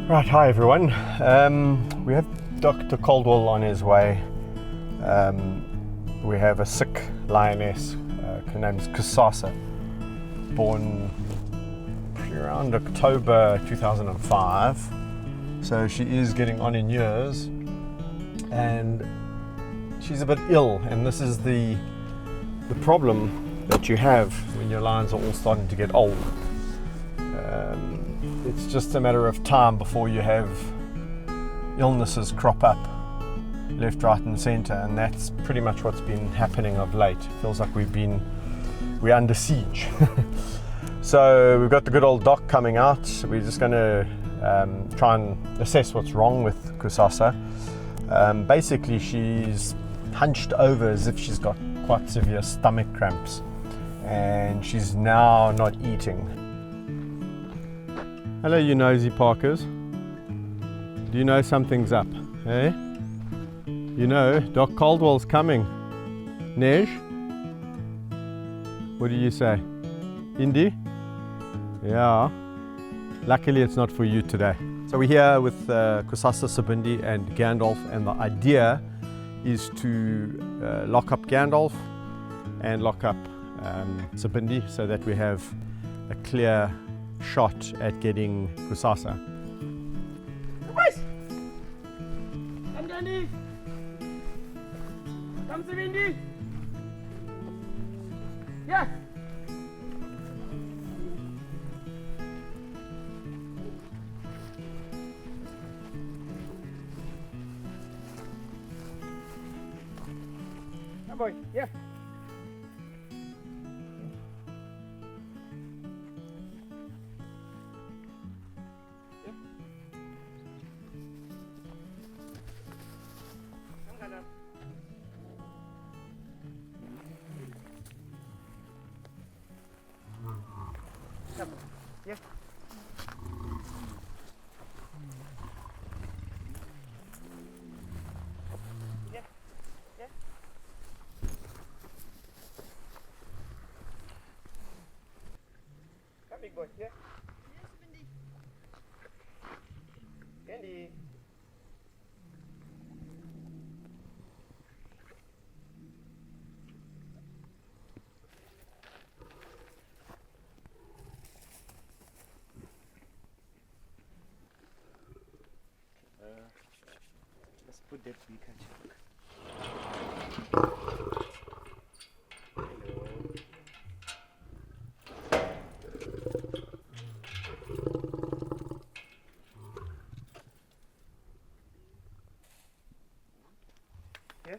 Right, hi everyone. We have Dr. Caldwell on his way. We have a sick lioness. Her name is Cussassa, born around October 2005. So she is getting on in years, and she's a bit ill. And this is the problem that you have when your lions are all starting to get old. It's just a matter of time before you have illnesses crop up left, right and centre, and that's pretty much what's been happening of late. It feels like we're under siege. So we've got the good old doc coming out. We're just going to try and assess what's wrong with Cussassa. Basically she's hunched over as if she's got quite severe stomach cramps, and she's now not eating. Hello, you nosy Parkers. Do you know something's up, eh? You know, Doc Caldwell's coming. Nej? What do you say? Indy? Yeah. Luckily it's not for you today. So we're here with Cussassa, Sibindie and Gandalf, and the idea is to lock up Gandalf and lock up Sibindie so that we have a clear shot at getting Cussassa. Come Gandhi! Come Sibindie! Yeah! Come boy, yeah! Come. Yeah. Yeah. Yeah. Come big boy. Yeah. Yes, Sibindie. Candy. Let's put that we can check. Yeah.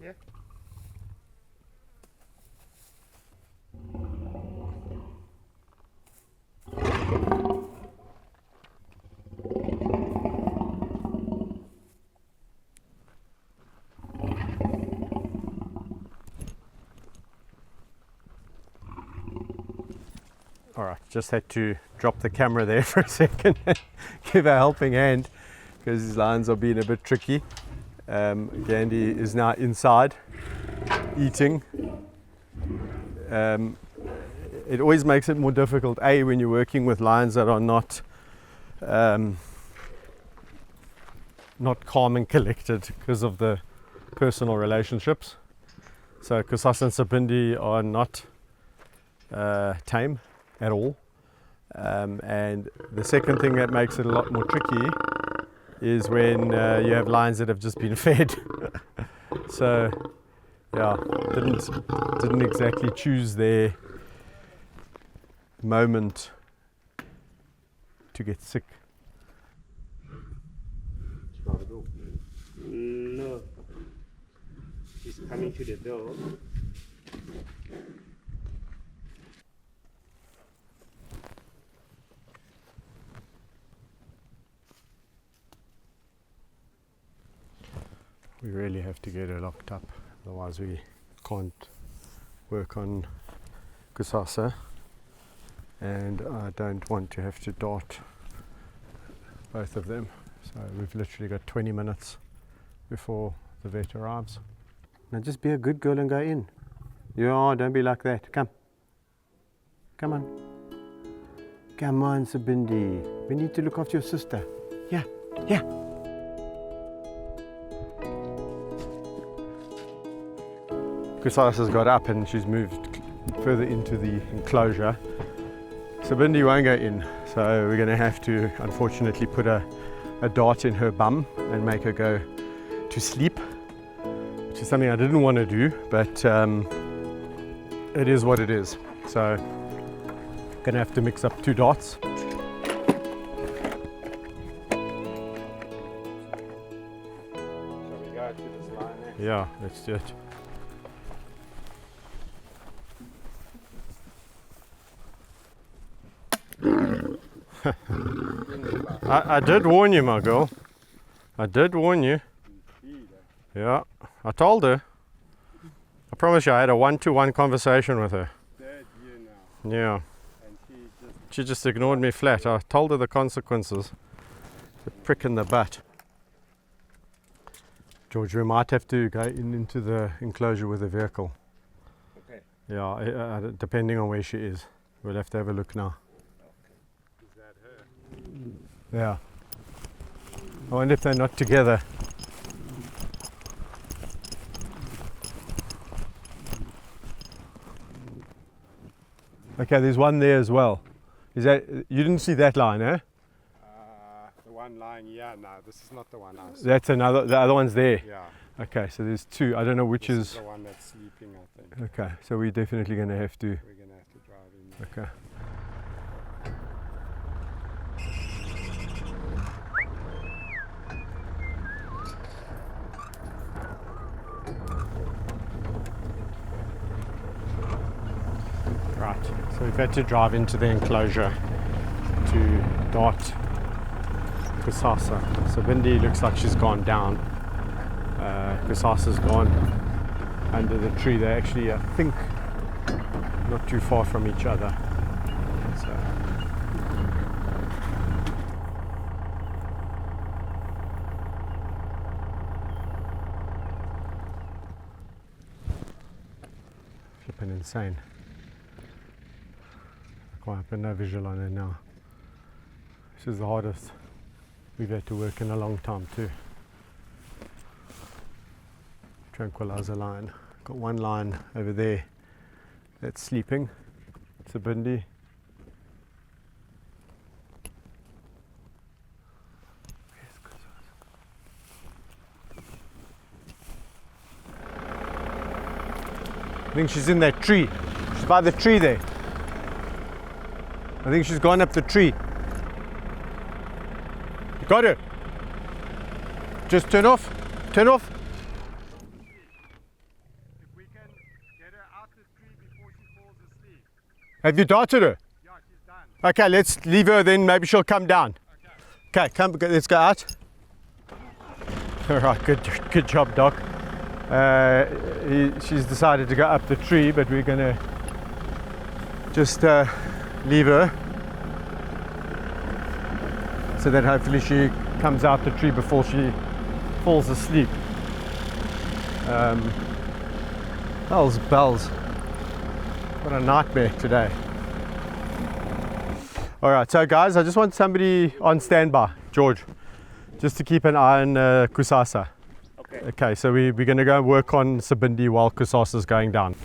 Yeah. All right, just had to drop the camera there for a second and give a helping hand because these lions are being a bit tricky. Gandhi is now inside eating. It always makes it more difficult, A, when you're working with lions that are not calm and collected because of the personal relationships. So Cussassa and Sibindie are not tame at all. And the second thing that makes it a lot more tricky is when you have lions that have just been fed. So yeah, didn't exactly choose their moment to get sick. No. He's coming to the door. We really have to get her locked up, otherwise we can't work on Cussassa, and I don't want to have to dart both of them. So we've literally got 20 minutes before the vet arrives. Now just be a good girl and go in. Yeah, don't be like that. Come. Come on. Come on, Sibindie. We need to look after your sister. Yeah, yeah. Cussassa's got up and she's moved further into the enclosure. Sibindie won't go in, so we're going to have to unfortunately put a dart in her bum and make her go to sleep, which is something I didn't want to do, but it is what it is. So going to have to mix up 2 darts. Shall we go to this lioness? Yeah, let's do it. I did warn you, my girl. I did warn you. Yeah, I told her. I promise you, I had a 1-to-1 conversation with her. Did you know? Yeah, And she just ignored me flat. I told her the consequences. The prick in the butt. George, we might have to go into the enclosure with the vehicle. okay. Yeah, depending on where she is. We'll have to have a look now. Is that her? Yeah. I wonder if they're not together. Okay, there's one there as well. Is that, you didn't see that line, eh? The one lying here. No, this is not the one I saw. That's another, the other one's there. Yeah. Okay, so there's 2. I don't know which This is. the one that's sleeping, I think. Okay, so we're definitely going to have to. We're gonna have to drive in there. Okay. Right, so we've had to drive into the enclosure to dart Cussassa. Sibindie looks like she's gone down. Cussassa's gone under the tree. They're actually, I think, not too far from each other. So. Flipping insane. Quite but no visual on it now. This is the hardest we've had to work in a long time too. Tranquilizer line. Got one line over there that's sleeping. Sibindie. I think she's in that tree. She's by the tree there. I think she's gone up the tree. You got her? Just turn off. Turn off. If we can get her out the tree before she falls asleep. Have you darted her? Yeah, she's done. Okay, let's leave her then. Maybe she'll come down. Okay, come. Let's go out. All right, good job, Doc. She's decided to go up the tree, but we're gonna just leave her so that hopefully she comes out the tree before she falls asleep. Bells. What a nightmare today. All right, so guys, I just want somebody on standby, George, just to keep an eye on Cussassa. Okay. Okay, so we're going to go work on Sibindie while Cussassa's going down.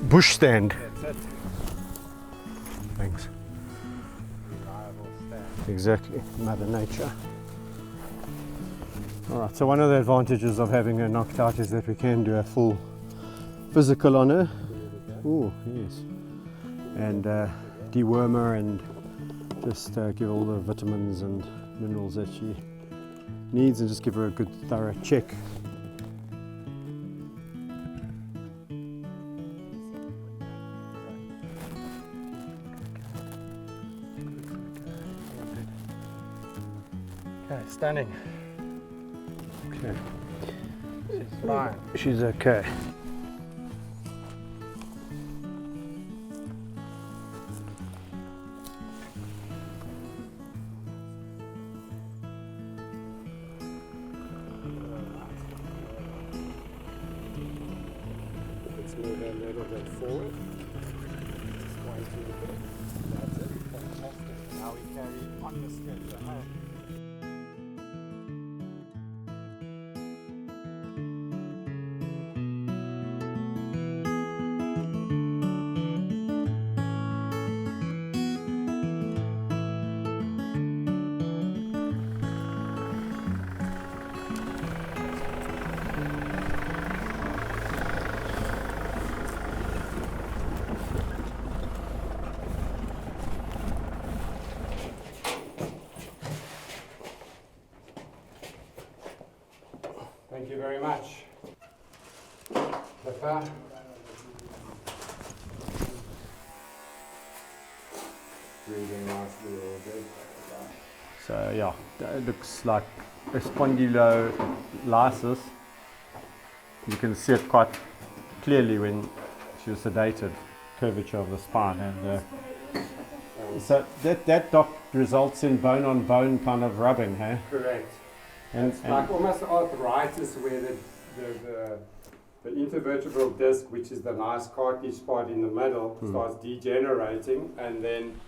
Bush stand. That's it. Thanks. Reliable stand. Exactly, Mother Nature. Alright, so one of the advantages of having her knocked out is that we can do a full physical on her. Oh, yes. And deworm her and just give all the vitamins and minerals that she needs and just give her a good thorough check. Okay, stunning. Okay. She's fine. She's okay. Let's move a little bit forward. Just one, two, three. That's it. Fantastic. Now we carry on the stretcher home. Thank you very much. Papa. Breathing nicely all good. So yeah, it looks like a spondylolysis. You can see it quite clearly when she was sedated, curvature of the spine, and so that doc results in bone on bone kind of rubbing, hey? Correct. And, It's like almost arthritis where the intervertebral disc, which is the nice cartilage part in the middle, starts degenerating, and then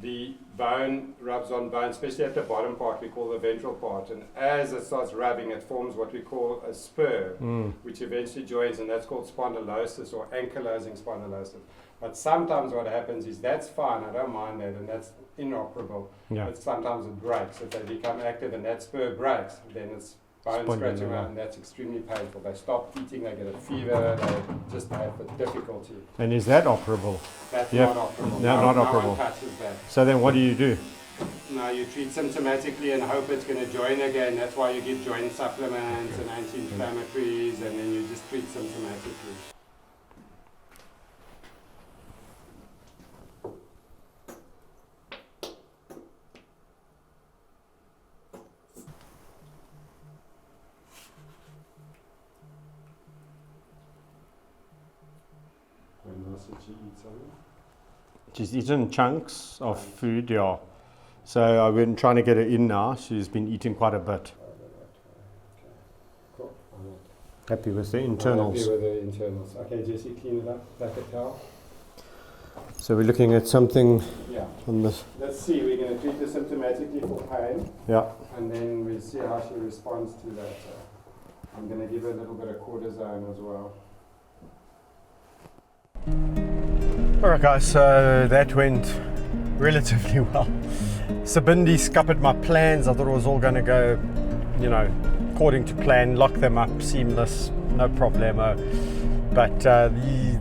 the bone rubs on bone, especially at the bottom part we call the ventral part, and as it starts rubbing it forms what we call a spur, which eventually joins, and that's called spondylosis or ankylosing spondylosis. But sometimes what happens is that's fine, I don't mind that, and that's inoperable. Yeah. But sometimes it breaks. If they become active and that spur breaks, then it's bone scratching around, and that's extremely painful. They stop eating, they get a fever, they just have a difficulty. And is that operable? That's Yep. not operable. No, not operable. No one touches that. So then what do you do? No, you treat symptomatically and hope it's going to join again. That's why you give joint supplements and anti-inflammatories, and then you just treat symptomatically. When else did she eat something? She's eaten chunks of food, yeah. So I've been trying to get her in now. She's been eating quite a bit. Cool. Happy with the internals. Happy with the internals. Okay, Jesse, clean it up. Like a towel. So we're looking at something Yeah. on this. Let's see. We're going to treat her symptomatically for pain, Yeah. and then we'll see how she responds to that. I'm going to give her a little bit of cortisone as well. Alright guys, so that went relatively well. Sibindie scuppered my plans. I thought it was all going to go, you know, according to plan, lock them up, seamless, no problemo. But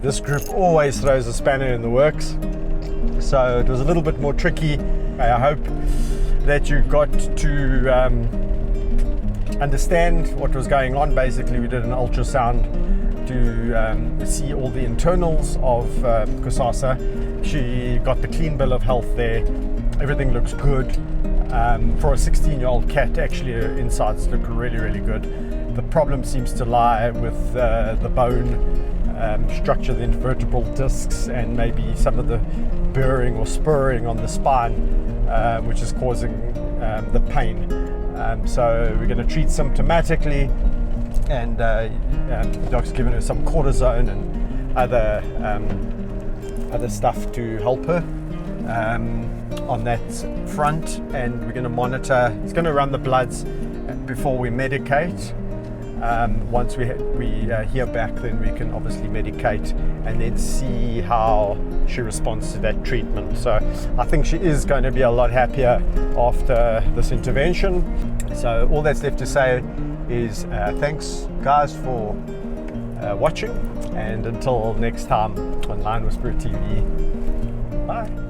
this group always throws a spanner in the works. So it was a little bit more tricky. I hope that you got to understand what was going on. Basically, we did an ultrasound to see all the internals of Cussassa. She got the clean bill of health there. Everything looks good. For a 16-year-old cat, actually her insides look really, really good. The problem seems to lie with the bone structure, the vertebral discs, and maybe some of the burring or spurring on the spine, which is causing the pain. So we're going to treat symptomatically, and the doc's given her some cortisone and other stuff to help her on that front, and we're going to monitor. He's going to run the bloods before we medicate, Once we hear back, then we can obviously medicate and then see how she responds to that treatment. So I think she is going to be a lot happier after this intervention. So all that's left to say is thanks guys for watching, and until next time on Lion Whisperer TV, bye.